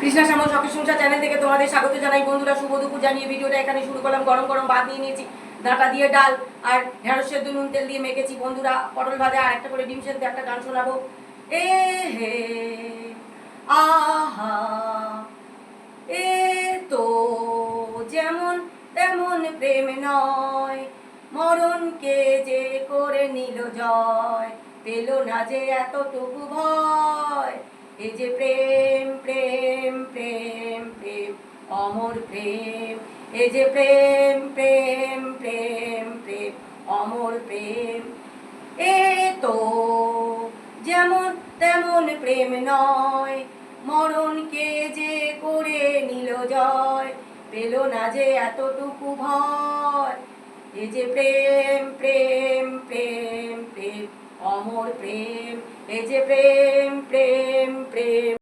কৃষ্ণা শ্যামল শখের সংসার চ্যানেল থেকে তোমাদের স্বাগত জানাই বন্ধুরা। শুভ দুপুর জানিয়ে ভিডিওটা এখানে শুরু করলাম। গরম গরম ভাত নিয়ে নিয়েছি, ডাঁটা দিয়ে ডাল আর ঢেঁড়স সেদ্ধ নুন তেল দিয়ে মেখেছি বন্ধুরা, পটল ভাজা আর একটা করে ডিম সেদ্ধ। একটা গান শোনাবো। এ হে আহা এ তো যেমন তেমন প্রেম নয়, মরণকে যে করে নিল জয়, পেল না যে এতটুকু ভয়। এ যে প্রেম প্রেম প্রেম প্রেম অমর প্রেম, এ যে প্রেম প্রেম প্রেম প্রেম অমর প্রেম। এ তো যেমন তেমন প্রেম নয়, মরণকে যে করে নিল জয়, পেল না যে এতটুকু ভয়। এ যে প্রেম প্রেম প্রেম প্রেম অমর প্রেম, এ যে প্রেম প্রেম প্রেম।